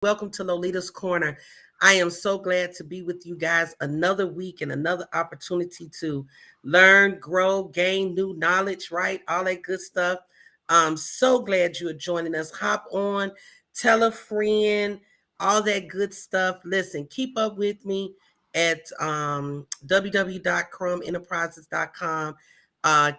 Welcome to Lolita's Corner. I am so glad to be with you guys another week and another opportunity to learn, grow, gain new knowledge, right? All that good stuff. I'm so glad you are joining us. Hop on, tell a friend, all that good stuff. Listen, keep up with me at www.crumenterprises.com.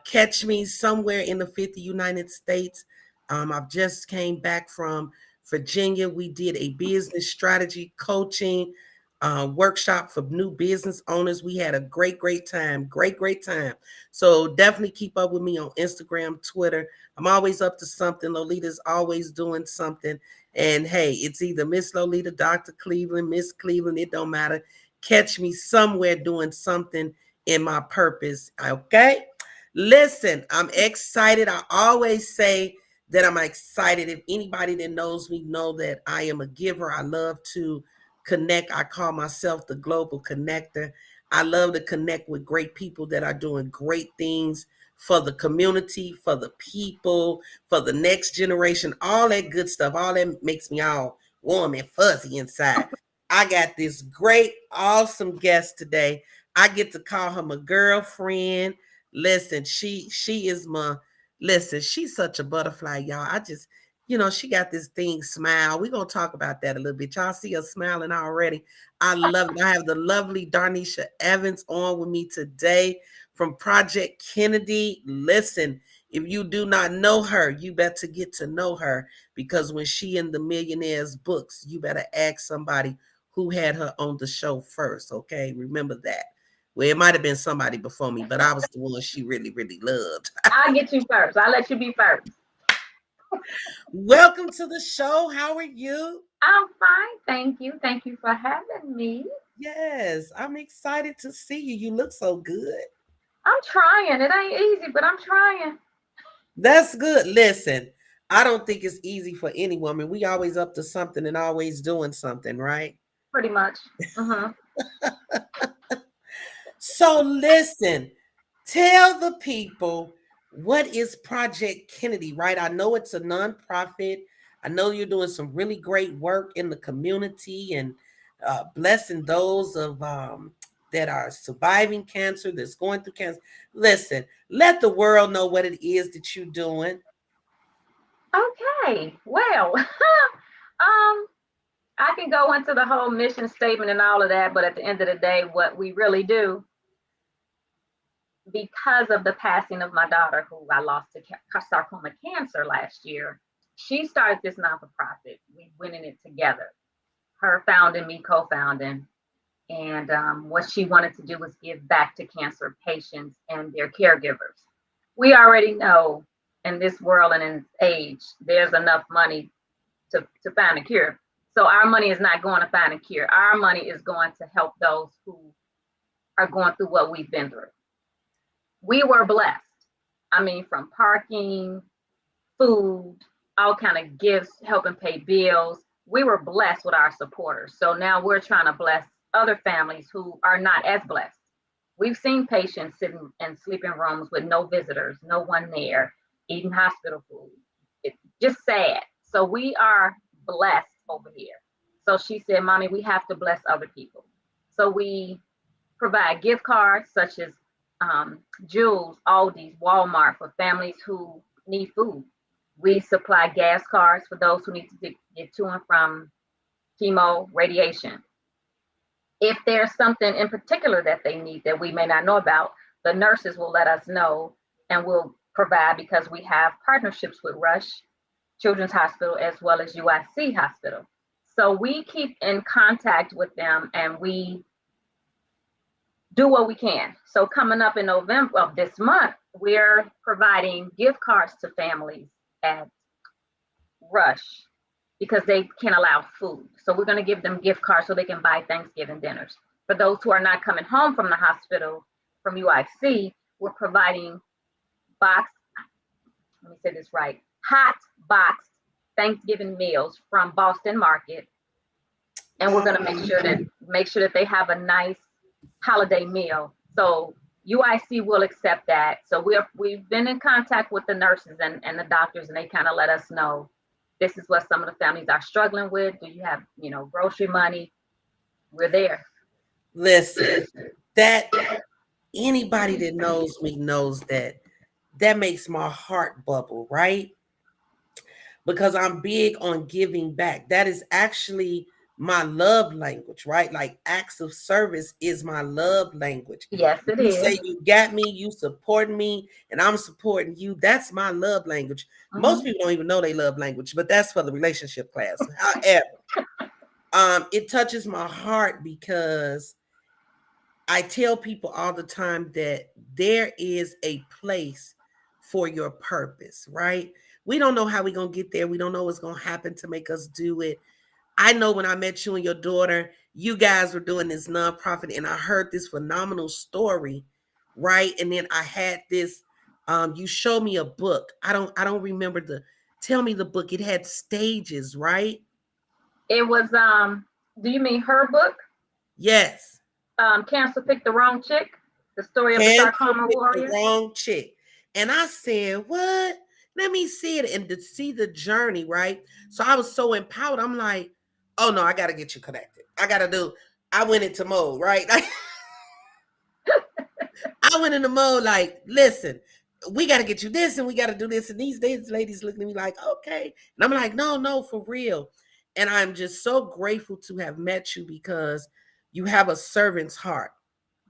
Catch me somewhere in the 50 United States. I've just came back from Virginia. We did a business strategy coaching workshop for new business owners. We had a great time. Great time. So definitely keep up with me on Instagram, Twitter. I'm always up to something. Lolita's always doing something. And hey, it's either Miss Lolita, Dr. Cleveland, Miss Cleveland, it don't matter. Catch me somewhere doing something in my purpose. Okay? Listen, I'm excited. I always say that I'm excited. If anybody that knows me know that I am a giver. I love to connect. I call myself the global connector. I love to connect with great people that are doing great things for the community, for the people, for the next generation, all that good stuff. All that makes me all warm and fuzzy inside. I got this great, awesome guest today. I get to call her my girlfriend. Listen, she is my Listen, she's such a butterfly, y'all. She got this thing smile. We're going to talk about that a little bit. Y'all see her smiling already. I love it. I have the lovely Darnisha Evans on with me today from Project Kennedy. Listen, if you do not know her, you better get to know her because when she in the Millionaires books, you better ask somebody who had her on the show first, okay? Remember that. Well, it might have been somebody before me, but I was the one she really loved. I'll get you first. I'll let you be first. Welcome to the show. How are you? I'm fine. Thank you. Thank you for having me. Yes, I'm excited to see you. You look so good. I'm trying. It ain't easy, but I'm trying. That's good. Listen, I don't think it's easy for any woman. We always up to something and always doing something, right? Pretty much. Mm-hmm. So listen, tell the people what is Project Kennedy, right? I know it's a nonprofit. I know you're doing some really great work in the community and blessing those of that are surviving cancer, that's going through cancer. Listen, let the world know what it is that you're doing. Okay. Well, I can go into the whole mission statement and all of that, but at the end of the day, what we really do, because of the passing of my daughter, who I lost to sarcoma cancer last year, she started this non-for-profit. We went in it together. Her founding, me co-founding. And what she wanted to do was give back to cancer patients and their caregivers. We already know in this world and in this age, there's enough money to find a cure. So our money is not going to find a cure. Our money is going to help those who are going through what we've been through. We were blessed. I mean, from parking, food, all kind of gifts, helping pay bills. We were blessed with our supporters. So now we're trying to bless other families who are not as blessed. We've seen patients sitting in sleeping rooms with no visitors, no one there, eating hospital food. It's just sad. So we are blessed over here. So she said, Mommy, we have to bless other people. So we provide gift cards such as Jewel's, Aldi's, Walmart for families who need food. We supply gas cards for those who need to get to and from chemo, radiation. If there's something in particular that they need that we may not know about, the nurses will let us know and we'll provide because we have partnerships with Rush Children's Hospital as well as UIC Hospital. So we keep in contact with them and we do what we can. So coming up in November of this month, we're providing gift cards to families at Rush because they can't allow food. So we're going to give them gift cards so they can buy Thanksgiving dinners. For those who are not coming home from the hospital from UIC, we're providing let me say this right, hot boxed Thanksgiving meals from Boston Market. And we're going to make sure that they have a nice holiday meal. So UIC will accept that. So we've been in contact with the nurses and the doctors, and they kind of let us know This is what some of the families are struggling with. Do you have, grocery money? We're there. Listen, that anybody that knows me knows that makes my heart bubble, right? Because I'm big on giving back. That is actually my love language, right? Like acts of service is my love language. Yes, it You is. say you got me, you support me, and I'm supporting you. That's my love language. Most Mm-hmm. people don't even know they love language, but that's for the relationship class. However, it touches my heart because I tell people all the time that there is a place for your purpose, right? We don't know how we're going to get there. We don't know what's going to happen to make us do it. I know when I met you and your daughter, you guys were doing this nonprofit and I heard this phenomenal story, right? And then I had this you showed me a book. I don't remember the tell me the book. It had stages, right? It was do you mean her book? Yes. Cancer Picked the Wrong Chick, the story of the Cancer sarcoma picked the warrior. wrong chick. And I said, what? Let me see it and to see the journey, right? So I was so empowered. I'm like, oh no, I gotta get you connected. I went into mode, right? I went into mode like, listen, we gotta get you this and we gotta do this. And these days ladies looking at me like, okay. And I'm like, no, no, for real. And I'm just so grateful to have met you because you have a servant's heart.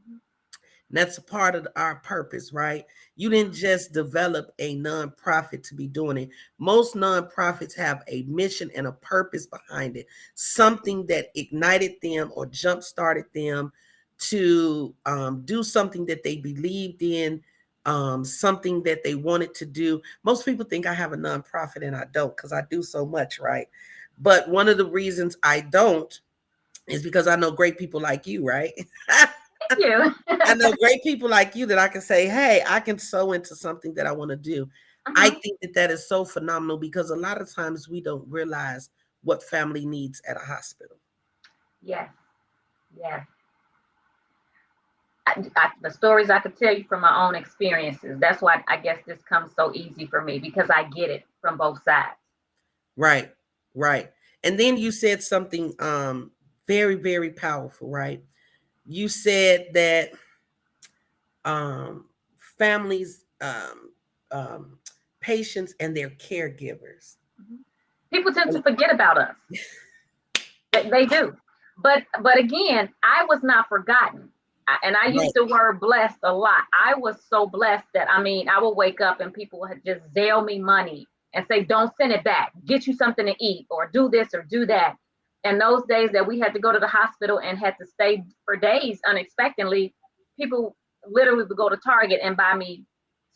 And that's a part of our purpose, right? You didn't just develop a nonprofit to be doing it. Most nonprofits have a mission and a purpose behind it, something that ignited them or jump started them to do something that they believed in, something that they wanted to do. Most people think I have a nonprofit and I don't because I do so much, right? But one of the reasons I don't is because I know great people like you, right? Thank you. I know great people like you that I can say, hey, I can sow into something that I want to do. I Uh-huh. think that that is so phenomenal because a lot of times we don't realize what family needs at a hospital. Yes, yes. The stories I could tell you from my own experiences. That's why I guess this comes so easy for me because I get it from both sides. Right, right. And then you said something very, very powerful, right? You said that um, families, um, patients, and their caregivers. Mhm. People tend to forget about us. They do. But again, I was not forgotten. And I use Right, the word blessed a lot. I was so blessed that I would wake up and people would just zail me money and say, "Don't send it back. Get you something to eat or do this or do that." And those days that we had to go to the hospital and had to stay for days unexpectedly, people literally would go to Target and buy me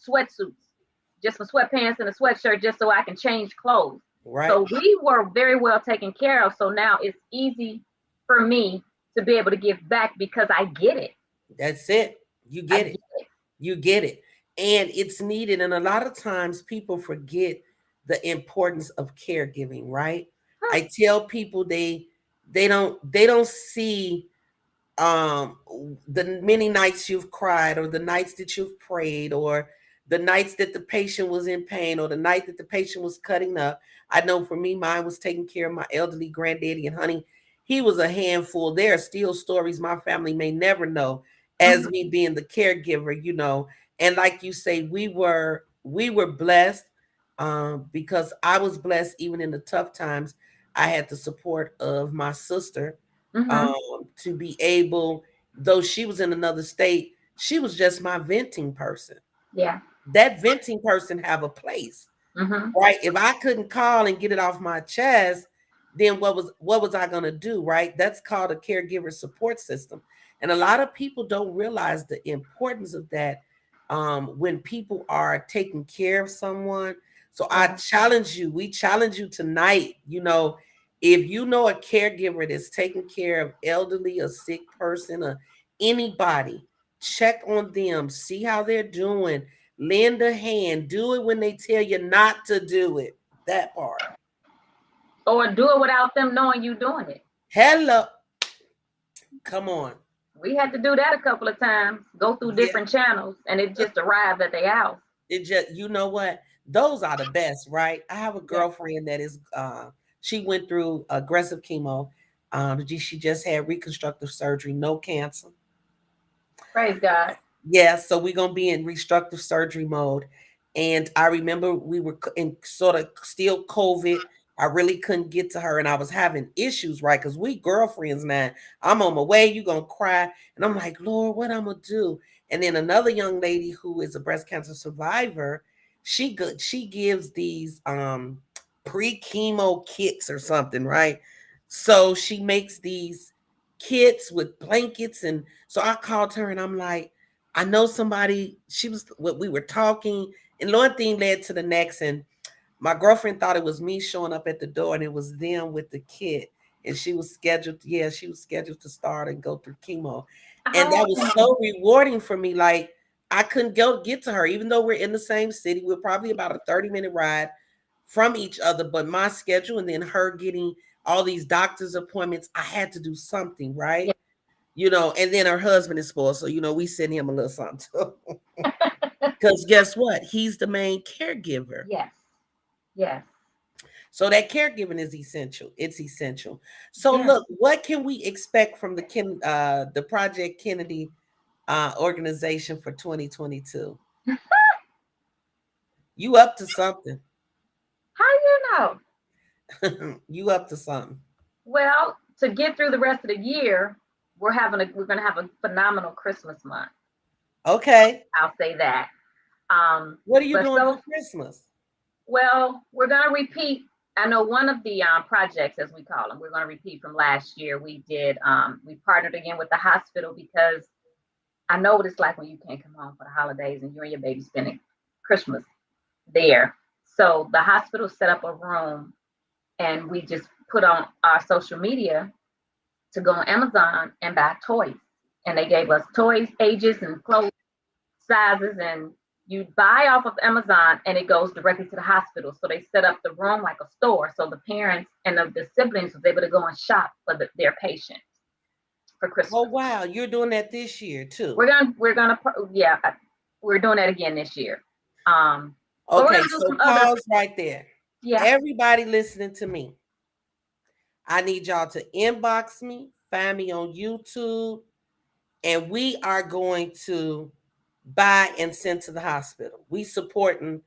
sweatsuits, just for sweatpants and a sweatshirt, just so I can change clothes. right. So we were very well taken care of. So now it's easy for me to be able to give back because I get it. That's it. You I get it. get it. You get it. And it's needed. And a lot of times people forget the importance of caregiving, right? Huh. I tell people they don't see um the many nights you've cried or the nights that you've prayed or the nights that the patient was in pain or the night that the patient was cutting up. I know for me mine was taking care of my elderly granddaddy, and honey, he was a handful. There are still stories my family may never know as Mhm. me being the caregiver. And like you say, we were blessed, because I was blessed even in the tough times. I had the support of my sister, Mhm. to be able, though she was in another state, she was just my venting person. Yeah. That venting person have a place, Mhm. right? If I couldn't call and get it off my chest, then what was I going to do, right? That's called a caregiver support system. And a lot of people don't realize the importance of that, when people are taking care of someone. So Yeah. we challenge you tonight, if you know a caregiver that's taking care of elderly, a sick person, or anybody, check on them, see how they're doing, lend a hand, do it when they tell you not to do it. That part. Or do it without them knowing you doing it. Hello. Come on. We had to do that a couple of times, go through Yeah. different channels, and it just arrived at their house. It just, you know what? Those are the best, right? I have a Yes. girlfriend that is she went through aggressive chemo. She just had reconstructive surgery, no cancer. Praise God. Yeah, so we're gonna be in reconstructive surgery mode. And I remember we were in sort of still COVID. I really couldn't get to her, and I was having issues, right? Because we girlfriends now. I'm on my way, you gonna cry, and I'm like, Lord, what I'm gonna do? And then another young lady who is a breast cancer survivor, she gives these pre chemo kits or something, right? So she makes these kits with blankets, and so I called her, and I'm like, I know somebody. She was what we were talking, and one thing led to the next. And my girlfriend thought it was me showing up at the door, and it was them with the kid. And she was scheduled. Yeah, she was scheduled to start and go through chemo, and that was Oh, so rewarding for me. Like I couldn't go get to her, even though we're in the same city. We're probably about a 30-minute ride from each other. But my schedule, and then her getting all these doctor's appointments, I had to do something, right? yeah. And then her husband is spoiled. So, we send him a little something too. Because guess what? He's the main caregiver. Yes. Yes. So that caregiving is essential. It's essential. So Yes. look, what can we expect from the Project Kennedy organization for 2022? You up to something. How do you know? You up to something. Well, to get through the rest of the year, we're gonna have a phenomenal Christmas month. Okay. I'll say that. What are you But doing for so Christmas? well, we're gonna repeat. I know one of the projects, as we call them, we're gonna repeat from last year. We partnered again with the hospital because I know what it's like when you can't come home for the holidays and you and your baby spending Christmas there. So the hospital set up a room, and we just put on our social media to go on Amazon and buy toys. And they gave us toys, ages, and clothes sizes, and you buy off of Amazon and it goes directly to the hospital. So they set up the room like a store, so the parents and the siblings was able to go and shop for their patients for Oh Christmas. wow, you're doing that this year too. We're gonna yeah, we're doing that again this year. But we're Okay, gonna do so some other, pause right there. yeah. Everybody listening to me, I need y'all to inbox me, find me on YouTube, and we are going to buy and send to the hospital. We supporting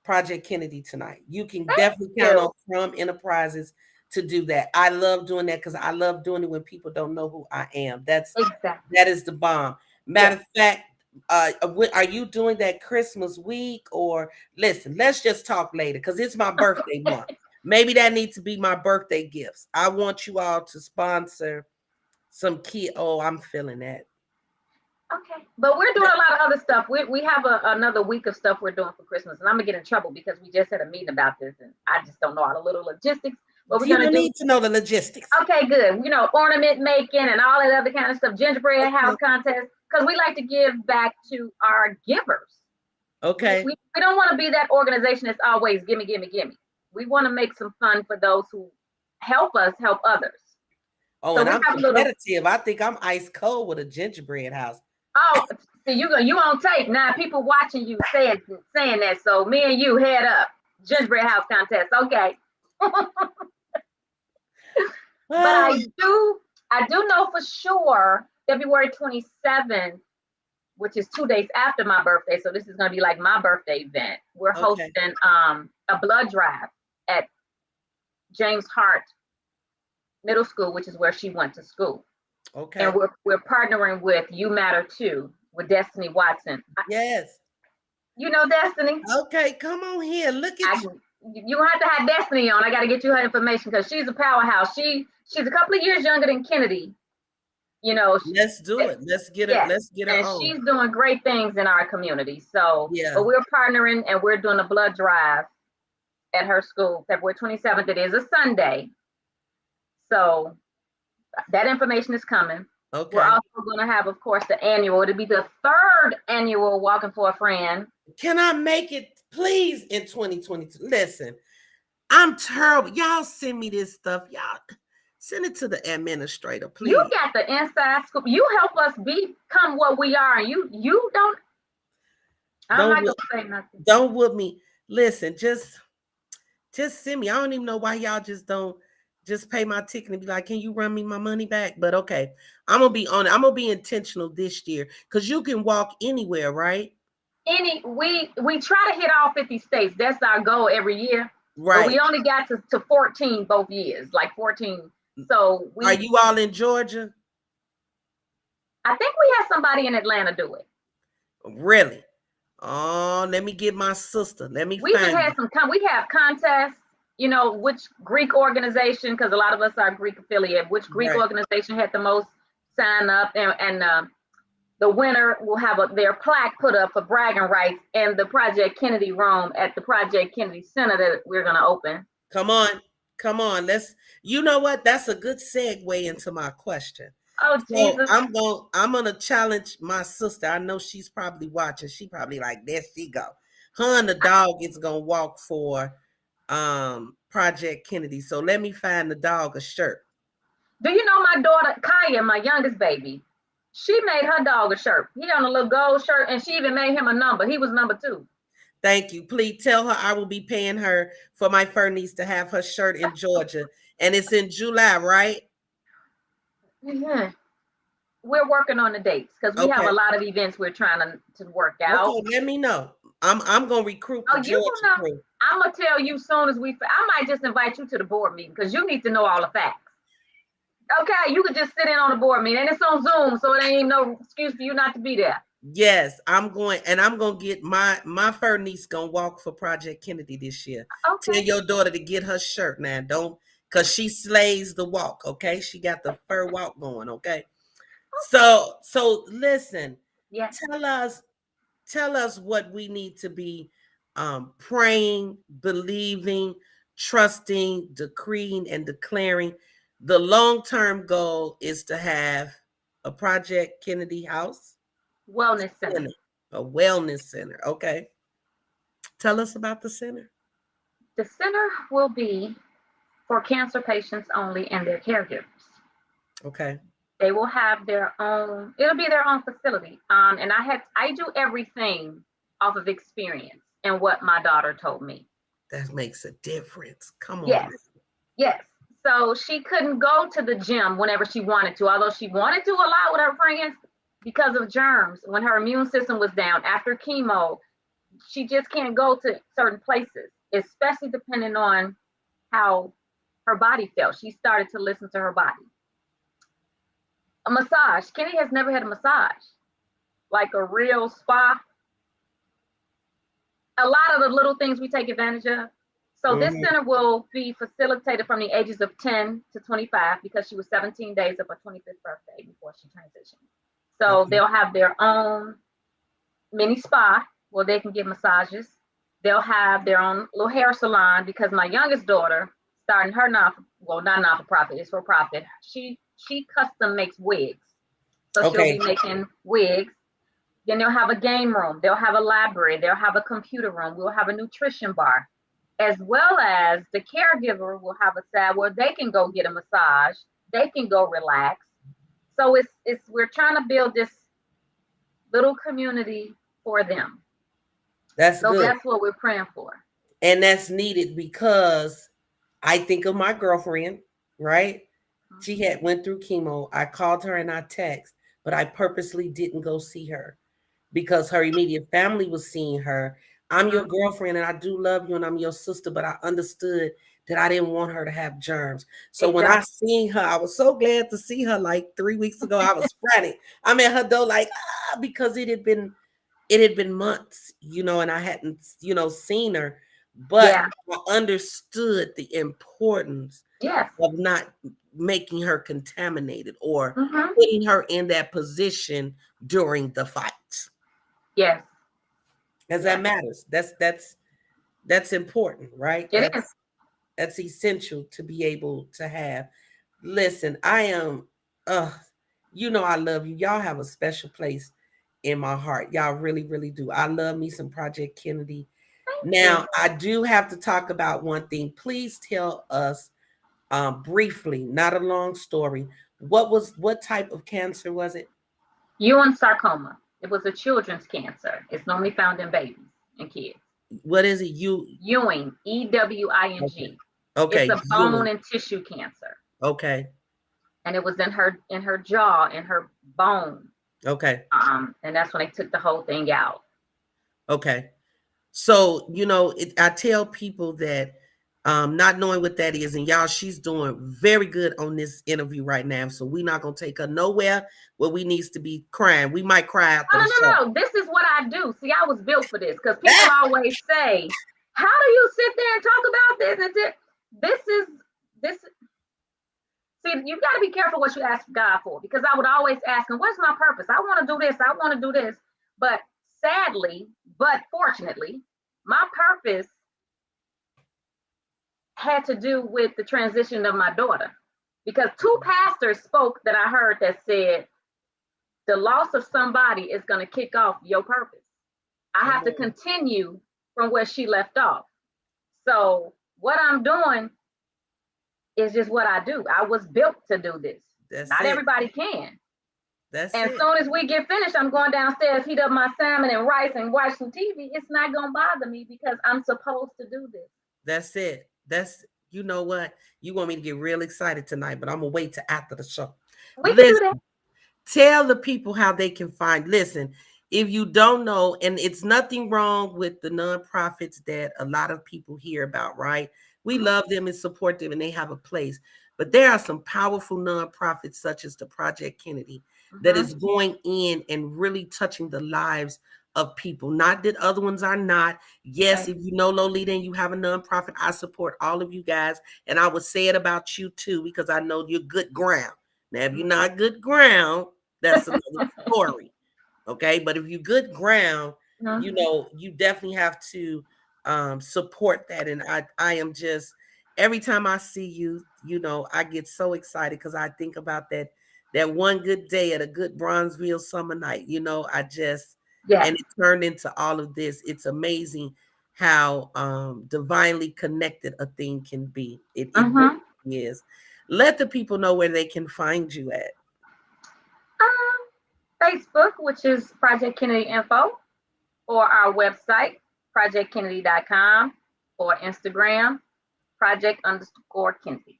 Project Kennedy tonight. You can Thank definitely count on you. From Enterprises to do that. I love doing that because I love doing it when people don't know who I am. Exactly. That is the bomb. Matter Yes. of fact, are you doing that Christmas week, or listen? Let's just talk later because it's my birthday month. Maybe that needs to be my birthday gifts. I want you all to sponsor some kid. Oh, I'm feeling that. Okay, but we're doing a lot of other stuff. We have another week of stuff we're doing for Christmas, and I'm gonna get in trouble because we just had a meeting about this, and I just don't know all the little logistics. But we're You gonna don't do, need to know the logistics. okay, good. Ornament making and all that other kind of stuff, gingerbread house Okay. contest, because we like to give back to our givers. We Okay. we, we don't want to be that organization that's always gimme, gimme, gimme. We want to make some fun for those who help us help others. Oh, So and we I'm have a little. competitive. I think I'm ice cold with a gingerbread house. Oh, see, you on tape now. People watching you saying that. So me and you head up gingerbread house contest. Okay, but Oh, I do know for sure February 27th, which is 2 days after my birthday. So this is gonna be like my birthday event. We're okay. hosting a blood drive at James Hart Middle School, which is where she went to school, and Okay. we're partnering with You Matter Too with Destiny Watson. Yes. You know Destiny. Okay. Come on here. Look at I you. You have to have Destiny on. I got to get you her information because she's a powerhouse. She's a couple of years younger than Kennedy. You know, Let's do it. Let's get her. yes, Let's get her and on. she's doing great things in our community. So, but Yeah. we're partnering and we're doing a blood drive at her school, February 27th. It is a Sunday, so that information is coming. We're Okay. also going to have, of course, the annual. It'll be the third annual Walking for a Friend. Can I make it, please, in 2022? Listen, I'm terrible. Y'all send me this stuff. Y'all send it to the administrator, You please. got the inside scoop. You help us become what we are, and you don't. I'm Don't not whoop, gonna say nothing. don't whoop me. listen, just send me. I don't even know why y'all just don't just pay my ticket and be like, can you run me my money back? But okay, I'm gonna be on it. I'm gonna be intentional this year because you can walk anywhere, right? We try to hit all 50 states. That's our goal every year. But we Right. only got to 14 both years, like 14. So Are we you all in Georgia? I think we had somebody in Atlanta do it. Really? Oh, let me get my sister. Let me We even find had her. we have contests, which Greek organization, because a lot of us are Greek affiliate, which Greek Right. organization had the most sign up, and the winner will have their plaque put up for bragging rights in the Project Kennedy room at the Project Kennedy Center that we're going to open. Come on. Come on. You know what? That's a good segue into my question. Oh, So Jesus. I'm gonna challenge my sister. I know she's probably watching. She probably like, there she go. Her and the dog is gonna walk for Project Kennedy. So let me find the dog a shirt. Do you know my daughter, Kaya, my youngest baby? She made her dog a shirt. He on a little gold shirt, and she even made him a number. He was number 2. Thank you. Please tell her I will be paying her for my fur niece to have her shirt in Georgia. And it's in July, right? Yeah. We're working on the dates because we have Okay. a lot of events we're trying to work out. Okay, let me know. I'm gonna recruit the Oh, you Georgia will know. crew. I'm gonna tell you soon as I might just invite you to the board meeting because you need to know all the facts. Okay, you could just sit in on the board meeting, and it's on Zoom, so it ain't no excuse for you not to be there. Yes, I'm gonna get my fur niece gonna walk for Project Kennedy this year. Tell Okay. your daughter to get her shirt now. Don't cause she slays the walk, okay? She got the fur walk going, okay? So listen, Yeah. tell us tell us what we need to be praying, believing, trusting, decreeing, and declaring. The long-term goal is to have a Project Kennedy house Wellness center, Center. a wellness center. Okay. Tell us about the center. The center will be for cancer patients only and their caregivers. Okay. They will have their own. It'll be their own facility. And I do everything off of experience and what my daughter told me. That makes a difference. Come on. Yes, yes. So she couldn't go to the gym whenever she wanted to, although she wanted to a lot with her friends because of germs. When her immune system was down after chemo, she just can't go to certain places, especially depending on how her body felt. She started to listen to her body. A massage. Kenny has never had a massage, like a real spa. A lot of the little things we take advantage of. So this Mhm. center will be facilitated from the ages of 10 to 25 because she was 17 days of her 25th birthday before she transitioned. So Okay. they'll have their own mini spa where they can get massages. They'll have their own little hair salon because my youngest daughter, starting her not for profit, it's for profit. She custom makes wigs. So she'll be Okay. making wigs. Then they'll have a game room. They'll have a library. They'll have a computer room. We'll have a nutrition bar, as well as the caregiver will have a side where they can go get a massage. They can go relax. So it's we're trying to build this little community for them. That's So good. that's what we're praying for. And that's needed because I think of my girlfriend, right? She Mhm. had went through chemo. I called her and I text, but I purposely didn't go see her because her immediate family was seeing her. I'm your Mhm. girlfriend and I do love you and I'm your sister, but I understood that I didn't want her to have germs. So when I Exactly. seen her, I was so glad to see her like 3 weeks ago. I was frantic. I'm at her door like, because it had been months, and I hadn't, seen her, but Yeah. I understood the importance Yes. of not making her contaminated or Mhm. putting her in that position during the fight. Yes. Because that Yes. matters. That's important, right? It is. That's essential to be able to have. Listen, I am I love you. Y'all have a special place in my heart. Y'all really, really do. I love me some Project Kennedy. Thank you. Now, I do have to talk about one thing. Please tell us briefly, not a long story. What type of cancer was it? Ewing sarcoma. It was a children's cancer. It's normally found in babies and kids. What is it? Ewing, Okay. Ewing. It's Okay. a bone and tissue cancer, Okay. and it was in her jaw, in her bone. Okay. And that's when they took the whole thing out. Okay. So, I tell people that not knowing what that is, and y'all, she's doing very good on this interview right now. So we're not gonna take her nowhere where we needs to be crying. We might cry after No, the no, show. no, no. This is what I do. See, I was built for this because people always say, "How do you sit there and talk about this?" And this is this. See, you got to be careful what you ask God for, because I would always ask him, "What's my purpose? I want to do this. I want to do this." But sadly, but fortunately, my purpose had to do with the transition of my daughter, because two pastors spoke that I heard that said the loss of somebody is going to kick off your purpose. I Come have to on. continue from where she left off. So what I'm doing is just what I do. I was built to do this. That's Not it. everybody can. That's And as it. soon as we get finished, I'm going downstairs, heat up my salmon and rice and watch some TV. It's not going to bother me because I'm supposed to do this. That's it. You know what? You want me to get real excited tonight, but I'm gonna wait till after the show. We can do that. Listen, tell the people how they can find. Listen, if you don't know, and it's nothing wrong with the nonprofits that a lot of people hear about, right? We love them and support them, and they have a place. But there are some powerful nonprofits, such as the Project Kennedy, that Mm-hmm. is going in and really touching the lives of people. Not that other ones are not. Yes, Right. if you know Lolita and you have a nonprofit, I support all of you guys. And I would say it about you too, because I know you're good ground. Now, if you're not good ground, that's another story. Okay. But if you good ground, Mm-hmm. you definitely have to support that. And I am just every time I see you, I get so excited because I think about that one good day at a good Bronzeville summer night. And Yes. it turned into all of this. It's amazing how divinely connected a thing can be. It Mm-hmm. really is. Let the people know where they can find you at. Facebook, which is Project Kennedy Info, or our website, projectkennedy.com, or Instagram, project_Kennedy.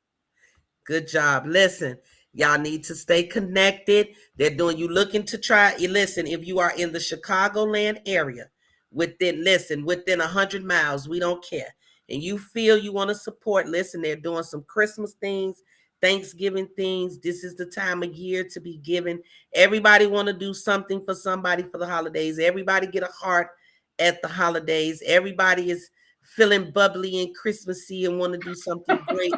Good job. Listen, y'all need to stay connected. They're doing you looking to try. Listen, if you are in the Chicagoland area, within 100 miles, we don't care. And you feel you want to support, listen, they're doing some Christmas things, Thanksgiving things. This is the time of year to be giving. Everybody want to do something for somebody for the holidays. Everybody get a heart at the holidays. Everybody is feeling bubbly and Christmassy and want to do something great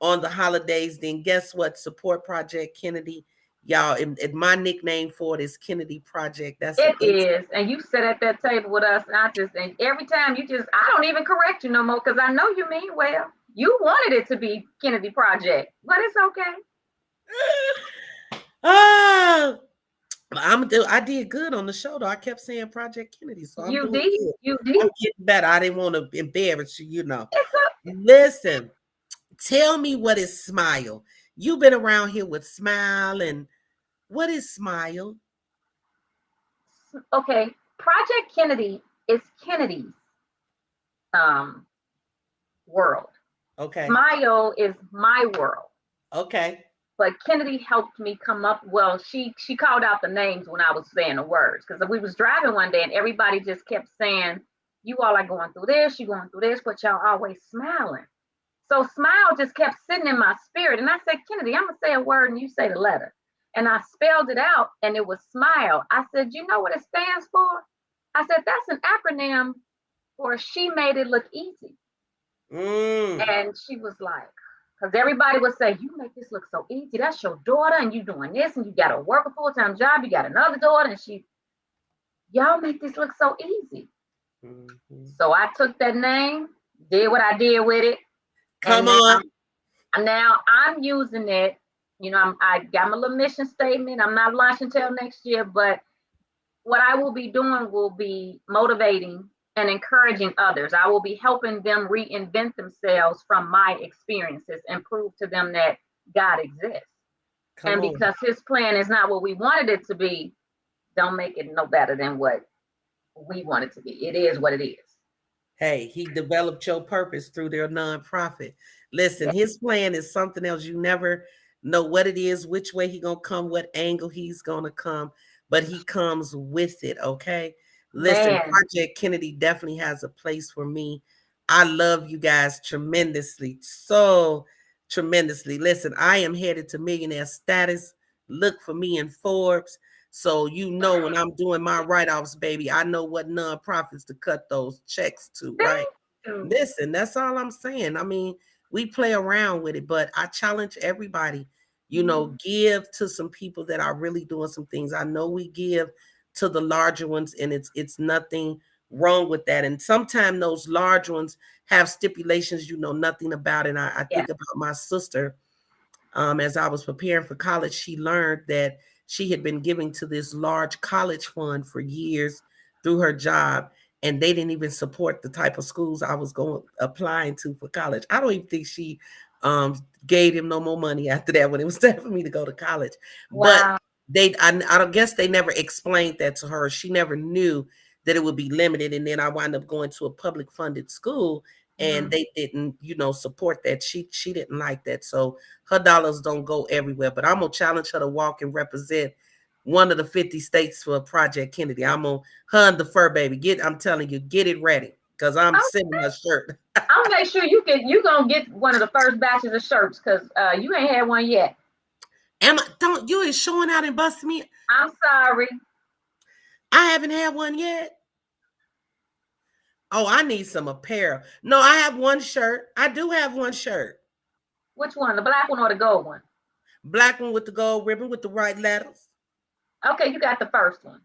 on the holidays. Then guess what? Support Project Kennedy. Y'all, and my nickname for it is Kennedy Project. That's an It is. And you sit at that table with us, and and every time I don't even correct you no more because I know you mean well. You wanted it to be Kennedy Project, but it's okay. Oh, I did good on the show though. I kept saying Project Kennedy, so I'm You doing did. good. You I'm did. getting better. I didn't want to embarrass you. It's Listen, tell me what is Smile. You've been around here with Smile, and what is Smile? okay. Project Kennedy is Kennedy's um, world. Okay, Smile is my world. okay, But Kennedy helped me come up. Well, she called out the names when I was saying the words, because we was driving one day and everybody just kept saying, "You all are going through this, you going through this, but y'all always smiling." So smile just kept sitting in my spirit, and I said, "Kennedy, I'm gonna say a word and you say the letter." And I spelled it out, and it was smile. I said, "You know what it stands for?" I said, "That's an acronym for She Made It Look Easy." mm, And she was like, because everybody would say, "You make this look so easy. That's your daughter, and you doing this, and you got to work a full-time job. You got another daughter, and y'all make this look so easy." mhm. So I took that name, did what I did with it, Come and on. now I'm using it. I got my little mission statement. I'm not launching until next year, but what I will be doing will be motivating and encouraging others. I will be helping them reinvent themselves from my experiences and prove to them that God exists. Come And on. because his plan is not what we wanted it to be, don't make it no better than what we want it to be. It is what it is. Hey, he developed your purpose through their nonprofit. Listen, Yeah, his plan is something else. You never know what it is, which way he gonna come, what angle he's gonna come, but he comes with it. Okay. Listen, man. Project Kennedy definitely has a place for me. I love you guys tremendously, so tremendously. Listen, I am headed to millionaire status. Look for me in Forbes. So you know when I'm doing my write-offs, baby, I know what nonprofits to cut those checks to, right? Thank you. Listen, that's all I'm saying. I mean, we play around with it, but I challenge everybody, Mhm. give to some people that are really doing some things. I know we give to the larger ones, and it's nothing wrong with that. And sometimes those large ones have stipulations you know nothing about. And I Yeah. think about my sister, as I was preparing for college, she learned that she had been giving to this large college fund for years through her job, and they didn't even support the type of schools I was going applying to for college. I don't even think she um, gave him no more money after that when it was time for me to go to college. But Wow. I don't guess they never explained that to her. She never knew that it would be limited, and then I wound up going to a public funded school, and Mhm. they didn't, support that. She didn't like that, so her dollars don't go everywhere, but I'm gonna challenge her to walk and represent one of the 50 states for Project Kennedy. I'm on her and the fur baby. I'm telling you, get it ready because I'm sending her shirt. I'll make sure you gonna get one of the first batches of shirts because you ain't had one yet. Am I? Don't you is showing out and busting me? I'm sorry. I haven't had one yet. Oh, I need some apparel. No, I have one shirt. I do have one shirt. Which one, the black one or the gold one? Black one with the gold ribbon with the white letters. Okay, you got the first one.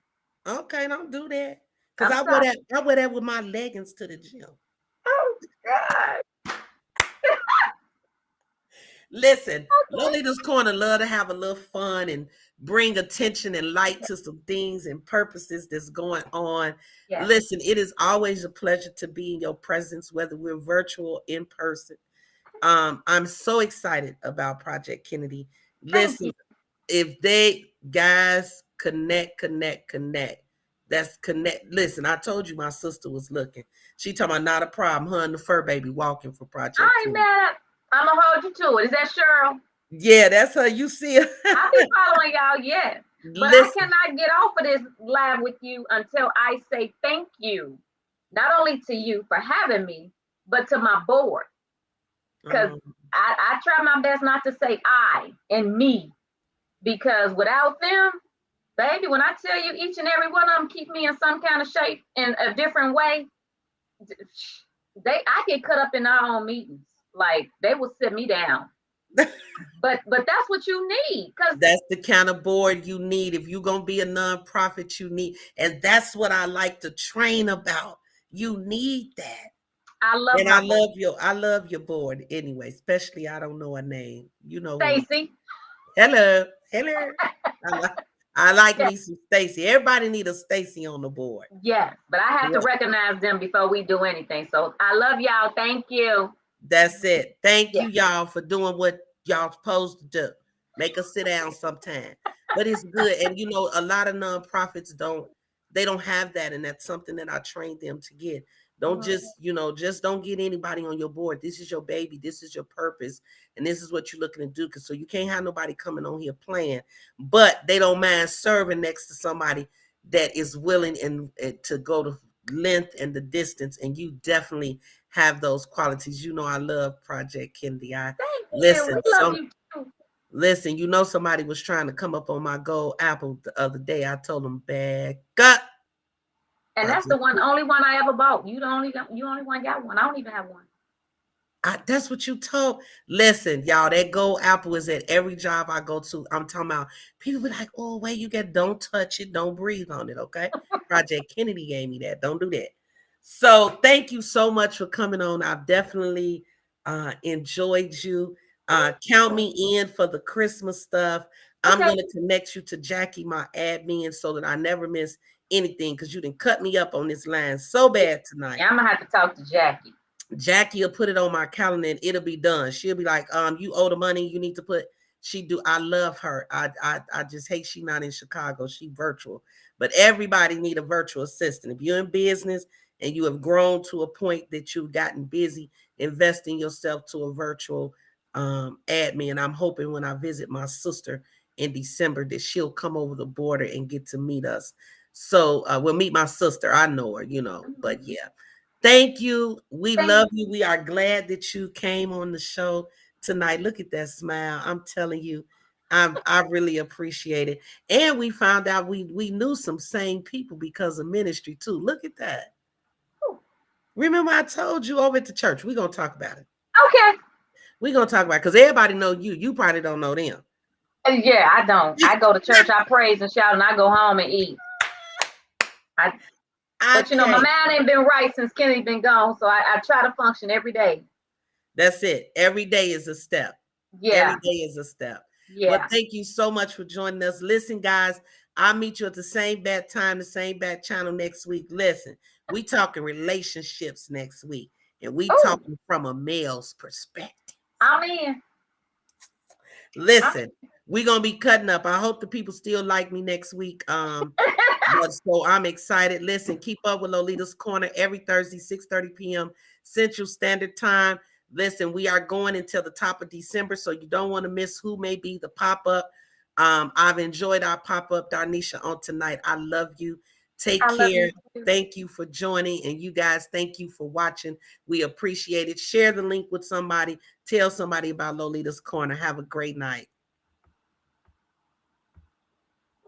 Okay, don't do that. Cause I'm I wear sorry. that. I wear that with my leggings to the gym. Oh God. Listen, Okay. Lolita's Corner love to have a little fun and bring attention and light to some things and purposes that's going on. Yes. Listen, it is always a pleasure to be in your presence, whether we're virtual or in person. I'm so excited about Project Kennedy. Thank Listen, you. if they guys connect, that's connect. Listen, I told you my sister was looking. She talking about not a problem. Her and the fur baby walking for Project I ain't Kennedy. mad. I'm gonna hold you to it. Is that Cheryl? Yeah, that's her. You see her. I'll be following y'all, yes. But I Listen, cannot get off of this live with you until I say thank you, not only to you for having me, but to my board. Because um, I try my best not to say I and me, because without them, baby, when I tell you each and every one of them keep me in some kind of shape in a different way, I get cut up in our own meetings. Like they will sit me down. But that's what you need. Cause that's the kind of board you need. If you're gonna be a nonprofit, you need, and that's what I like to train about. You need that. I love And my board. I love your board anyway, especially I don't know her name. You know who you Stacy. hello, hello. I like I like Yes, me some Stacy. Everybody need a Stacy on the board. yes. But I have to recognize them before we do anything. So I love y'all. Thank you. That's it. Thank Yeah. you, y'all, for doing what y'all supposed to do. Make us sit down sometime. But it's good. And a lot of nonprofits don't have that. And that's something that I trained them to get. Don't Mhm. just don't get anybody on your board. This is your baby. This is your purpose. And this is what you're looking to do. Cause so you can't have nobody coming on here playing, but they don't mind serving next to somebody that is willing and to go the length and the distance. And you definitely have those qualities. I love Project Kennedy. I Thank you. listen, We love you too. somebody was trying to come up on my gold apple the other day. I told them back up. And that's Project the only one I ever bought. You only one got one. I don't even have one. That's what you told. Listen, y'all, that gold apple is at every job I go to. I'm talking about people be like, oh, wait, don't touch it, don't breathe on it, okay? Project Kennedy gave me that. Don't do that. So thank you so much for coming on. I've definitely enjoyed you. Thank Count you. me in for the Christmas stuff. I'm Okay. going to connect you to Jackie, my admin, so that I never miss anything because you didn't cut me up on this line so bad tonight. Yeah, I'm gonna have to talk to Jackie. Jackie will put it on my calendar and it'll be done. She'll be like, you owe the money. You need to put. She do. I love her. I just hate she not in Chicago. She virtual, but everybody need a virtual assistant. If you're in business and you have grown to a point that you've gotten busy investing yourself to a virtual admin. I'm hoping when I visit my sister in December that she'll come over the border and get to meet us. So we'll meet my sister. I know her, but yeah. Thank you. We love you. We are glad that you came on the show tonight. Look at that smile. I'm telling you, I really appreciate it. And we found out we knew some sane people because of ministry too. Look at that. Remember I told you over at the church. We're gonna talk about it. Okay. We're gonna talk about it because everybody know you. You probably don't know them. Yeah, I don't. I go to church, I praise and shout, and I go home and eat. But my mind ain't been right since Kenny been gone, so I try to function every day. That's it. Every day is a step. Yeah. Every day is a step. Yeah. Well, thank you so much for joining us. Listen, guys, I'll meet you at the same bad time, the same bad channel next week. Listen, we talking relationships next week, and we talking from a male's perspective. I'm in. Listen, we're gonna be cutting up. I hope the people still like me next week. So I'm excited. Listen, keep up with Lolita's Corner every Thursday, 6:30 p.m. Central Standard Time. Listen, we are going until the top of December, so you don't want to miss who may be the pop-up. I've enjoyed our pop-up, Darnisha, on tonight. I love you. Take care. Thank you for joining. And you guys, thank you for watching. We appreciate it. Share the link with somebody. Tell somebody about Lolita's Corner. Have a great night.